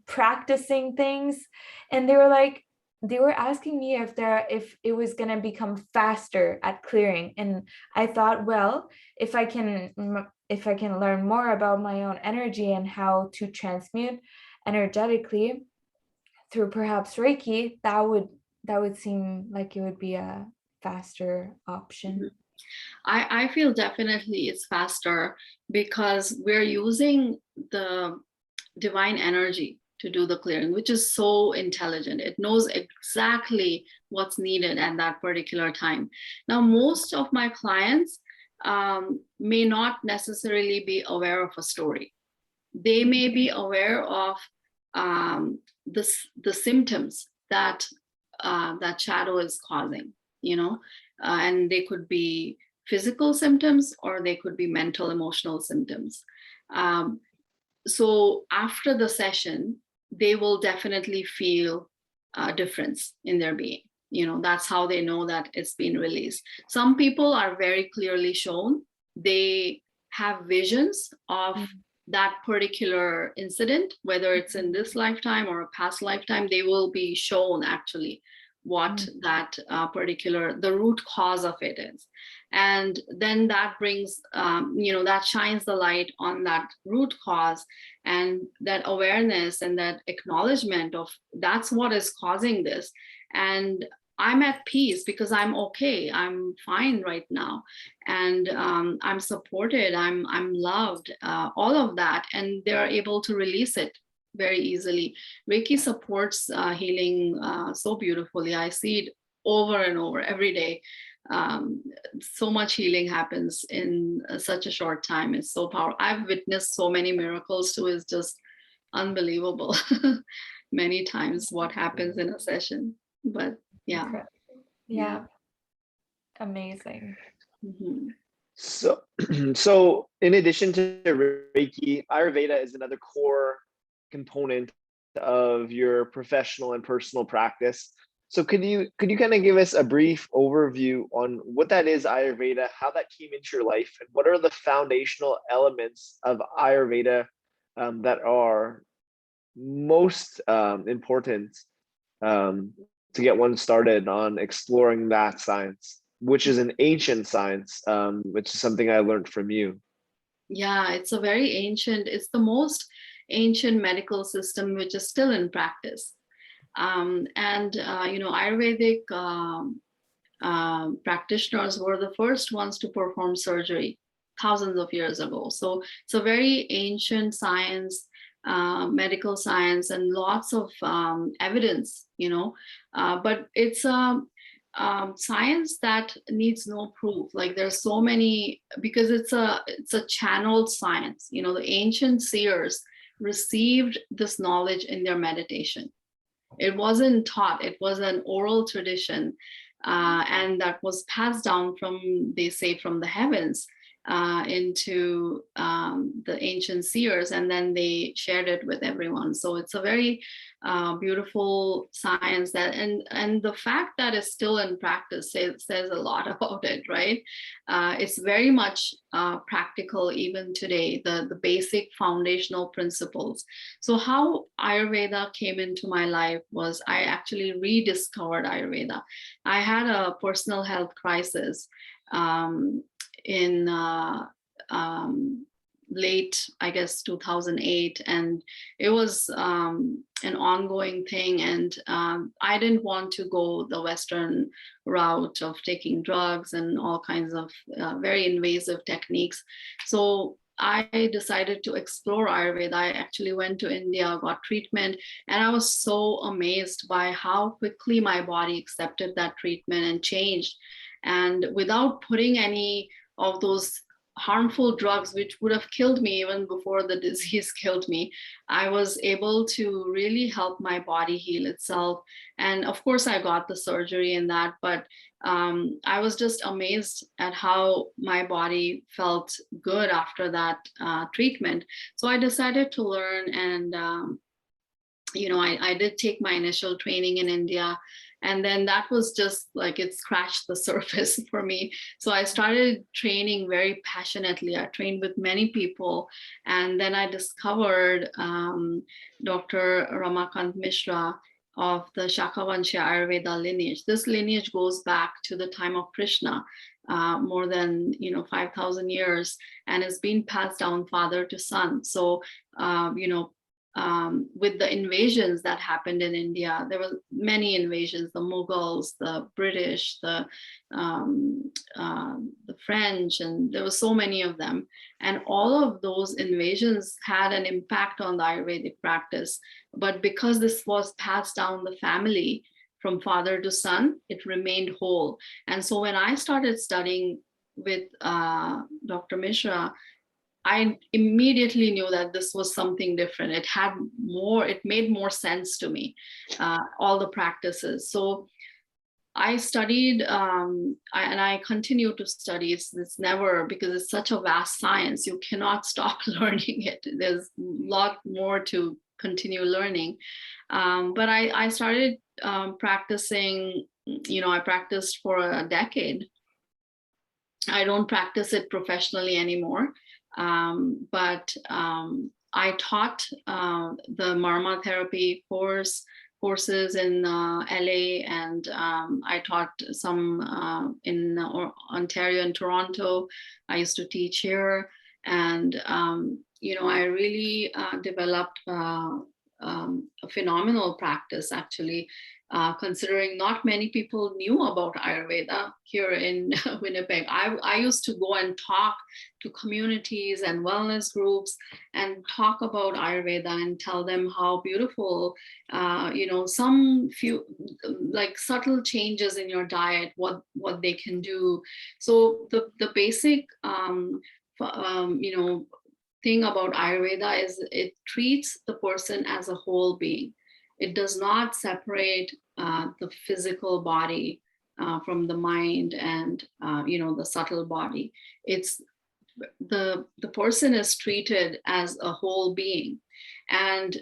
practicing things, and they were asking me if it was going to become faster at clearing. And I thought, well, if I can learn more about my own energy and how to transmute energetically through perhaps Reiki, that would seem like it would be a faster option. I feel definitely it's faster because we're using the divine energy to do the clearing, which is so intelligent. It knows exactly what's needed at that particular time. Now, most of my clients may not necessarily be aware of a story. They may be aware of the symptoms that that shadow is causing, and they could be physical symptoms or they could be mental, emotional symptoms. So after the session, they will definitely feel a difference in their being. That's how they know that it's been released. Some people are very clearly shown. They have visions of that particular incident, whether it's in this lifetime or a past lifetime. They will be shown actually what that particular, the root cause of it is. And then that brings, that shines the light on that root cause, and that awareness and that acknowledgement of that's what is causing this. And I'm at peace because I'm okay. I'm fine right now. And I'm supported. I'm loved, all of that. And they're able to release it very easily. Reiki supports healing so beautifully. I see it over and over every day. So much healing happens in such a short time. It's so powerful. I've witnessed so many miracles too. It's just unbelievable. Many times what happens in a session. But yeah. Yeah. Amazing. Mm-hmm. So in addition to Reiki, Ayurveda is another core component of your professional and personal practice. So could you kind of give us a brief overview on what that is, Ayurveda, how that came into your life, and what are the foundational elements of Ayurveda that are most important to get one started on exploring that science, which is an ancient science, which is something I learned from you. Yeah, it's a very ancient, it's the most ancient medical system which is still in practice. Ayurvedic practitioners were the first ones to perform surgery thousands of years ago. So it's a very ancient science, medical science, and lots of evidence, but it's a science that needs no proof. Like there's so many, because it's a channeled science. The ancient seers received this knowledge in their meditation. It wasn't taught, it was an oral tradition, and that was passed down from, they say, from the heavens into the ancient seers, and then they shared it with everyone. So it's a very beautiful science, that and the fact that it's still in practice says a lot about it, right? It's very much practical even today, the basic foundational principles. So how Ayurveda came into my life was I actually rediscovered Ayurveda. I had a personal health crisis in late, I guess, 2008, and it was an ongoing thing. And I didn't want to go the Western route of taking drugs and all kinds of very invasive techniques. So I decided to explore Ayurveda. I actually went to India, got treatment, and I was so amazed by how quickly my body accepted that treatment and changed. And without putting any of those harmful drugs, which would have killed me even before the disease killed me, I was able to really help my body heal itself. And of course, I got the surgery in that, but I was just amazed at how my body felt good after that treatment. So I decided to learn, and I did take my initial training in India. And then that was just like, it scratched the surface for me. So I started training very passionately. I trained with many people. And then I discovered Dr. Ramakant Mishra of the Shakavansha Ayurveda lineage. This lineage goes back to the time of Krishna, more than 5,000 years, and it's been passed down father to son. So with the invasions that happened in India, there were many invasions: the Mughals, the British, the French, and there were so many of them. And all of those invasions had an impact on the Ayurvedic practice. But because this was passed down the family from father to son, it remained whole. And so when I started studying with Dr. Mishra, I immediately knew that this was something different. It made more sense to me, all the practices. So I studied, and I continue to study. It's never, because it's such a vast science, you cannot stop learning it. There's a lot more to continue learning. But I started practicing, I practiced for a decade. I don't practice it professionally anymore. But I taught the Marma therapy course, courses in LA, and I taught some in Ontario and Toronto. I used to teach here, and I really developed a phenomenal practice, actually, considering not many people knew about Ayurveda here in Winnipeg. I used to go and talk to communities and wellness groups and talk about Ayurveda and tell them how beautiful, some few like subtle changes in your diet, what they can do. So the basic, thing about Ayurveda is it treats the person as a whole being. It does not separate the physical body from the mind and the subtle body. It's the person is treated as a whole being, and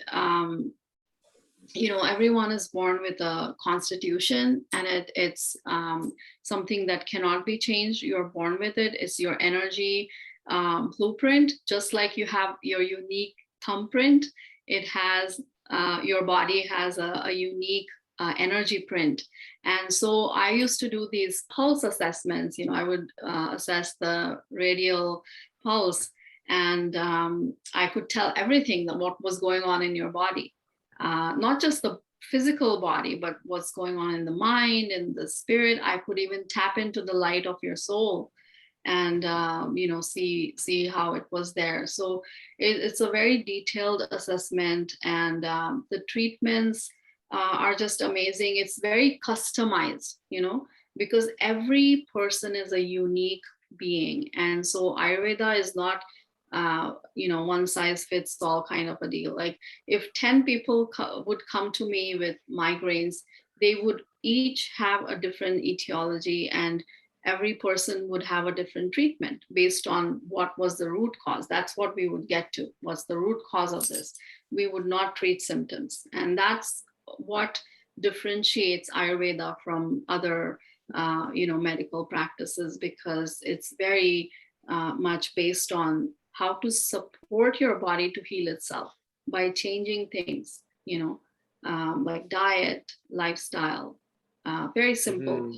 everyone is born with a constitution, and it's something that cannot be changed. You're born with it. It's your energy blueprint. Just like you have your unique thumbprint, it has your body has a unique energy print. And so I used to do these pulse assessments. I would assess the radial pulse, and I could tell everything that what was going on in your body, not just the physical body, but what's going on in the mind and the spirit. I could even tap into the light of your soul and see how it was there. So it's a very detailed assessment, and the treatments are just amazing. It's very customized, because every person is a unique being. And so Ayurveda is not one size fits all kind of a deal. Like if 10 people would come to me with migraines, they would each have a different etiology, and every person would have a different treatment based on what was the root cause. That's what we would get to. What's the root cause of this? We would not treat symptoms. And that's what differentiates Ayurveda from other, medical practices, because it's very much based on how to support your body to heal itself by changing things, like diet, lifestyle, very simple.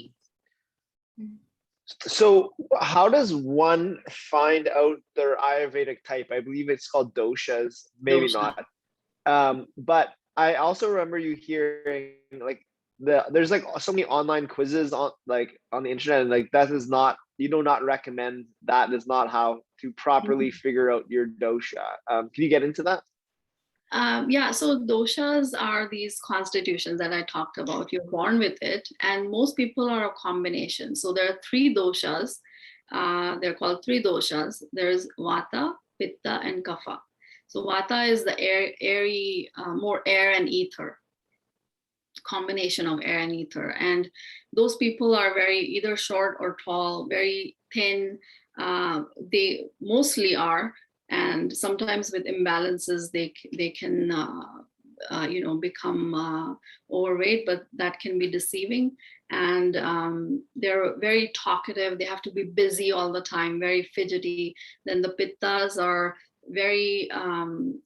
So how does one find out their Ayurvedic type? I believe it's called doshas, maybe Dosha. not. But I also remember you hearing like there's like so many online quizzes on the internet, and like that is not, you do not recommend that is not how to properly figure out your dosha. Can you get into that? So doshas are these constitutions that I talked about. You're born with it, and most people are a combination. So there are three doshas. They're called three doshas. There's vata, pitta, and kapha. So vata is the airy, more air and ether, combination of air and ether. And those people are very either short or tall, very thin. They mostly are. And sometimes with imbalances, they can become overweight, but that can be deceiving. And they're very talkative. They have to be busy all the time, very fidgety. Then the pittas are very,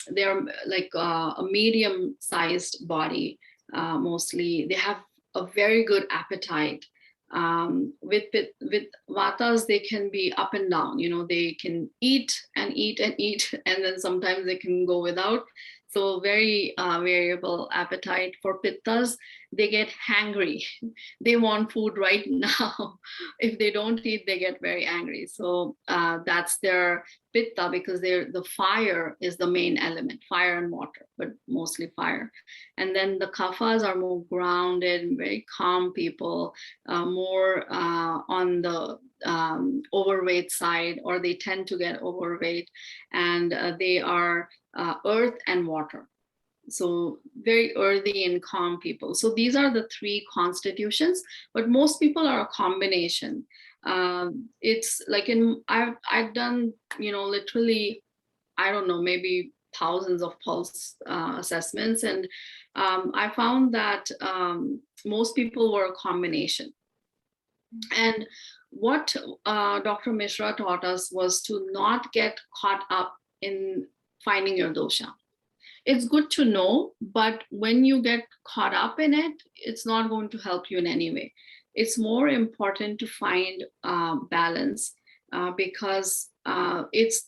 they're like a medium-sized body, mostly. They have a very good appetite. With vatas, they can be up and down. They can eat and eat and eat, and then sometimes they can go without. So very variable appetite. For pittas, they get hangry. They want food right now. If they don't eat, they get very angry. So that's their pitta, because the fire is the main element, fire and water, but mostly fire. And then the kaphas are more grounded, very calm people, more on the overweight side, or they tend to get overweight, and they are earth and water. So very earthy and calm people. So these are the three constitutions, but most people are a combination. It's like I've done, literally, I don't know, maybe thousands of pulse assessments. And I found that most people were a combination. And what Dr. Mishra taught us was to not get caught up in finding your dosha. it's good to know, but when you get caught up in it, it's not going to help you in any way. It's more important to find balance, because it's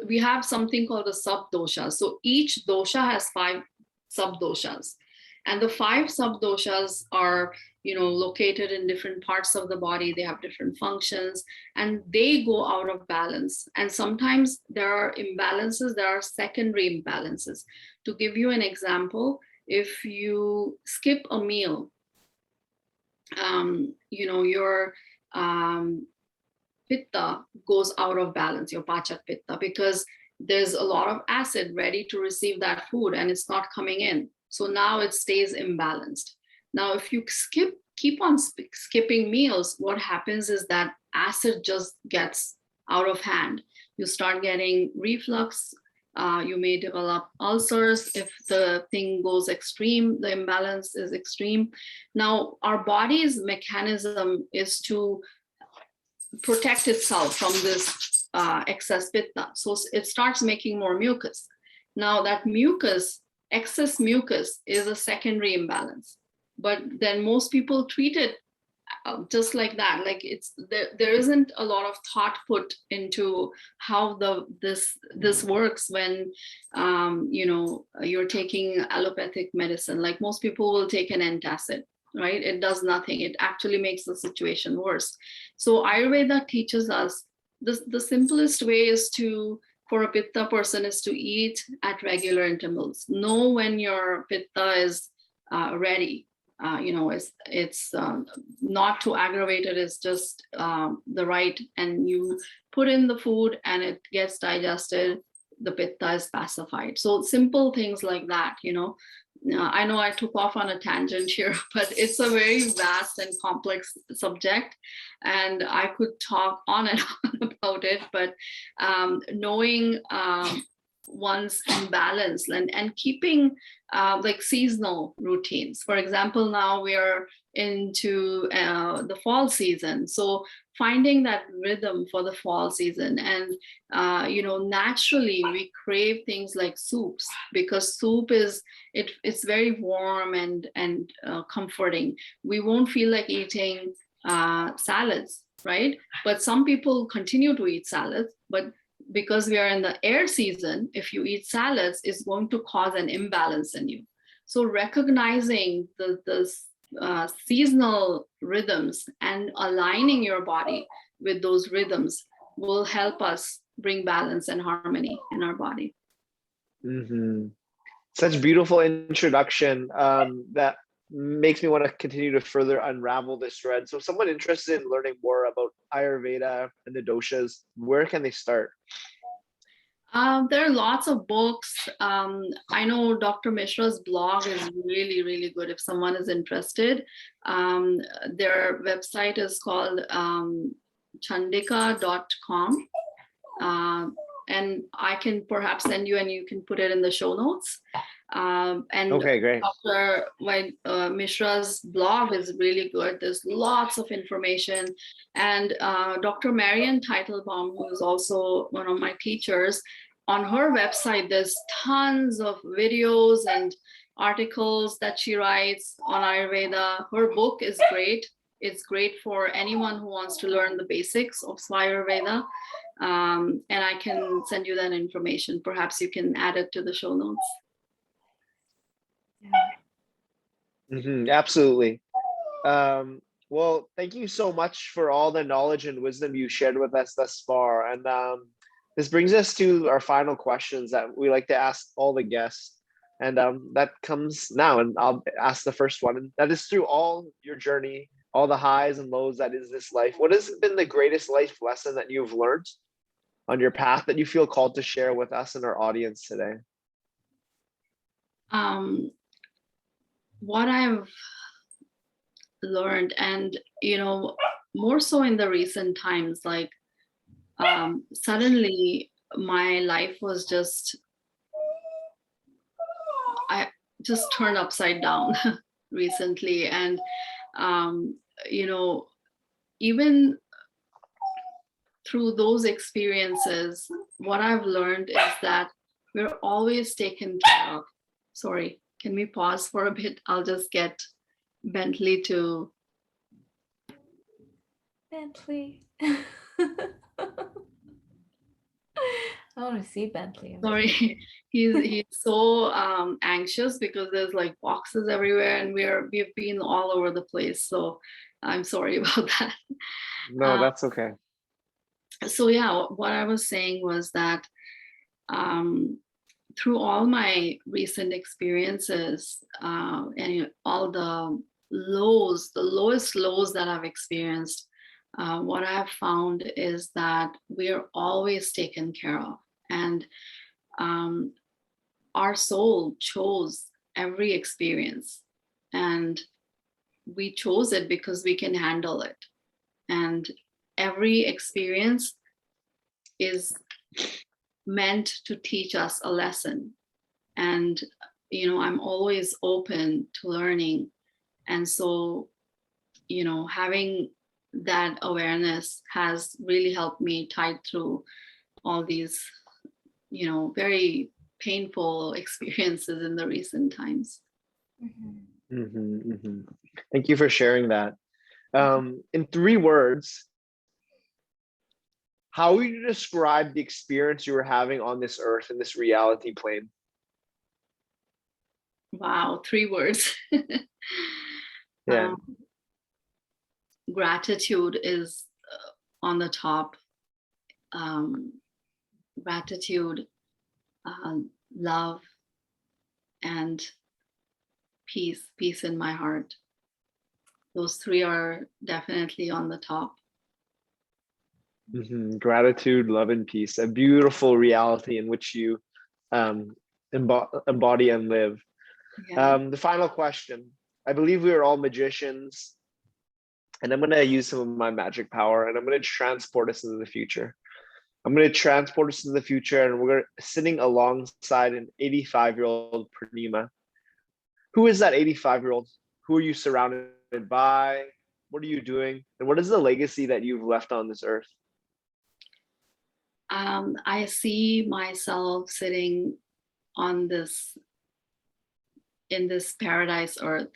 we have something called a sub dosha. So each dosha has 5 sub doshas, and the 5 sub doshas are, located in different parts of the body. They have different functions, and they go out of balance. And sometimes there are imbalances, there are secondary imbalances. To give you an example, if you skip a meal, your pitta goes out of balance, your pacha pitta, because there's a lot of acid ready to receive that food and it's not coming in. So now it stays imbalanced. Now, if you keep on skipping meals, what happens is that acid just gets out of hand. You start getting reflux. You may develop ulcers if the thing goes extreme, the imbalance is extreme. Now, our body's mechanism is to protect itself from this excess pitta. So it starts making more mucus. Now that mucus, excess mucus, is a secondary imbalance. But then most people treat it just like that. Like there isn't a lot of thought put into how this works when you're taking allopathic medicine. Like most people will take an antacid, right? It does nothing. It actually makes the situation worse. So Ayurveda teaches us the simplest way is for a pitta person is to eat at regular intervals. Know when your pitta is ready. It's not too aggravated. It's just the right, and you put in the food and it gets digested. The pitta is pacified. So simple things like that, I know I took off on a tangent here, but it's a very vast and complex subject, and I could talk on and on about it. But knowing one's imbalance and keeping like seasonal routines. For example, now we are into the fall season, so finding that rhythm for the fall season. And naturally we crave things like soups, because soup is it's very warm and comforting. We won't feel like eating salads, right? But some people continue to eat salads, but because we are in the air season, if you eat salads, it's going to cause an imbalance in you. So recognizing the seasonal rhythms and aligning your body with those rhythms will help us bring balance and harmony in our body. Mm-hmm. Such beautiful introduction that makes me want to continue to further unravel this thread. So someone interested in learning more about Ayurveda and the doshas, where can they start? There are lots of books. I know Dr. Mishra's blog is really, really good if someone is interested. Their website is called chandika.com. And I can perhaps send you, and you can put it in the show notes. And okay, great. Dr. Mishra's blog is really good. There's lots of information. And Dr. Marian Teitelbaum, who is also one of my teachers, on her website, there's tons of videos and articles that she writes on Ayurveda. Her book is great. It's great for anyone who wants to learn the basics of Ayurveda. And I can send you that information. Perhaps you can add it to the show notes. Mm-hmm, absolutely. Well, thank you so much for all the knowledge and wisdom you shared with us thus far. And this brings us to our final questions that we like to ask all the guests. And that comes now, and I'll ask the first one. And that is, through all your journey, all the highs and lows that is this life, what has been the greatest life lesson that you've learned on your path that you feel called to share with us and our audience today? What I've learned, and more so in the recent times, like suddenly my life was just turned upside down recently. And even through those experiences, what I've learned is that we're always taken care of. Sorry, can we pause for a bit? I'll just get Bentley to. Bentley. I want to see Bentley. Sorry, he's so anxious because there's like boxes everywhere, and we've been all over the place. So I'm sorry about that. No, that's okay. So yeah, what I was saying was that through all my recent experiences and all the lowest lows that I've experienced, what I've found is that we're always taken care of. And our soul chose every experience. And we chose it because we can handle it. And every experience is meant to teach us a lesson. And I'm always open to learning. And so having that awareness has really helped me tide through all these very painful experiences in the recent times. Thank you for sharing that. In 3 words, how would you describe the experience you were having on this earth, in this reality plane? Wow, 3 words. Yeah. Gratitude is on the top. Gratitude, love, and peace in my heart. Those 3 are definitely on the top. Gratitude, love, and peace. A beautiful reality in which you embody and live. Yeah. The final question. I believe we are all magicians, and I'm going to use some of my magic power, and I'm going to transport us into the future. I'm going to transport us into the future, and we're sitting alongside an 85-year-old Purnima. Who is that 85-year-old? Who are you surrounded by? What are you doing? And what is the legacy that you've left on this earth? I see myself sitting in this paradise earth,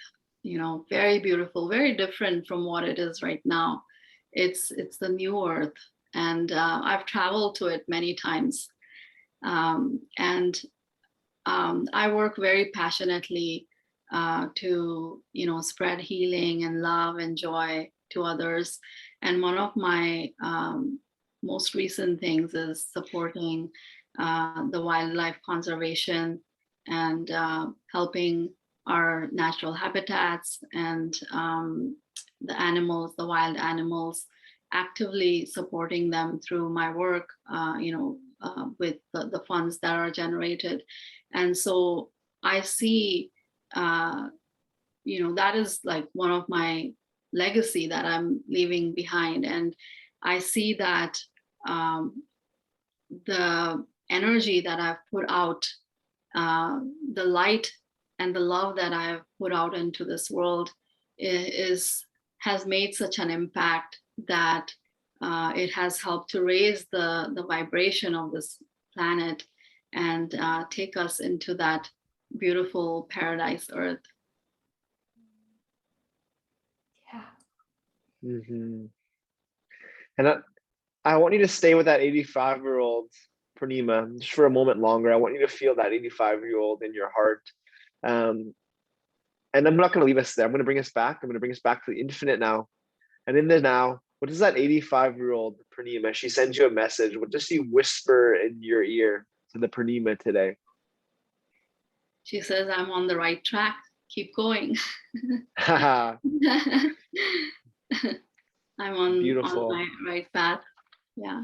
very beautiful, very different from what it is right now. It's the new earth, and I've traveled to it many times. And I work very passionately to spread healing and love and joy to others. And one of my most recent things is supporting the wildlife conservation and helping our natural habitats and the animals, the wild animals, actively supporting them through my work, with the funds that are generated. And so I see, that is like one of my legacy that I'm leaving behind. And I see that the energy that I've put out, the light and the love that I've put out into this world has made such an impact that it has helped to raise the vibration of this planet and take us into that beautiful paradise earth. Yeah. And I want you to stay with that 85-year-old Purnima just for a moment longer. I want you to feel that 85-year-old in your heart. And I'm not going to leave us there. I'm going to bring us back. I'm going to bring us back to the infinite now. And in the now, what does that 85-year-old Purnima, she sends you a message. What does she whisper in your ear to the Purnima today? She says, I'm on the right track. Keep going. I'm on my right path. Yeah.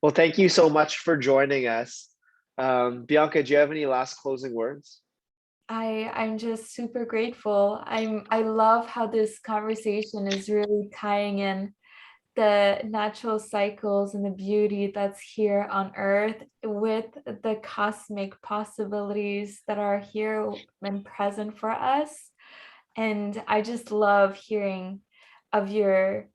Well, thank you so much for joining us. Bianca, do you have any last closing words? I'm just super grateful. I love how this conversation is really tying in the natural cycles and the beauty that's here on earth with the cosmic possibilities that are here and present for us. And I just love hearing of your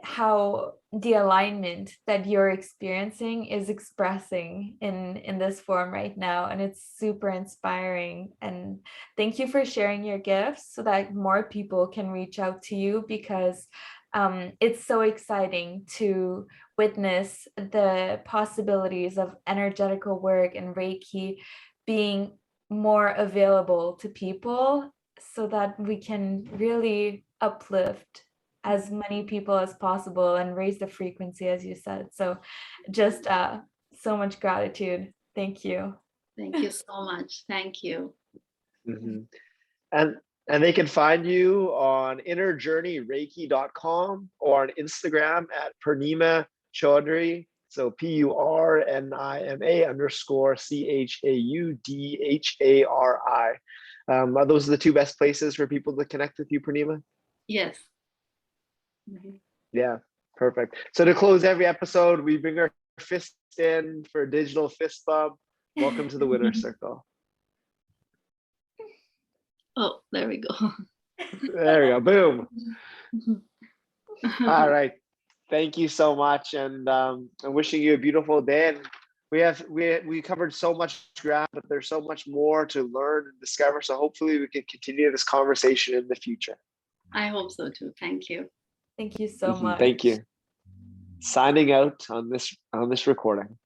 how the alignment that you're experiencing is expressing in this form right now, and it's super inspiring. And thank you for sharing your gifts so that more people can reach out to you, because it's so exciting to witness the possibilities of energetical work and Reiki being more available to people, so that we can really uplift as many people as possible and raise the frequency, as you said. So just so much gratitude. Thank you. Thank you so much. Thank you. Mhm. And they can find you on innerjourneyreiki.com or on Instagram at Purnima Chaudhari. So PURNIMA_CHAUDHARI. Are those the two best places for people to connect with you, Purnima? Yes. Mhm. Yeah, perfect. So to close every episode, we bring our fist in for a digital fist bump. Welcome to the winner's circle. Oh, there we go. There we go. Boom. All right. Thank you so much, and I'm wishing you a beautiful day. And we covered so much ground, but there's so much more to learn and discover. So hopefully we can continue this conversation in the future. I hope so too. Thank you. Thank you so much. Thank you. Signing out on this recording.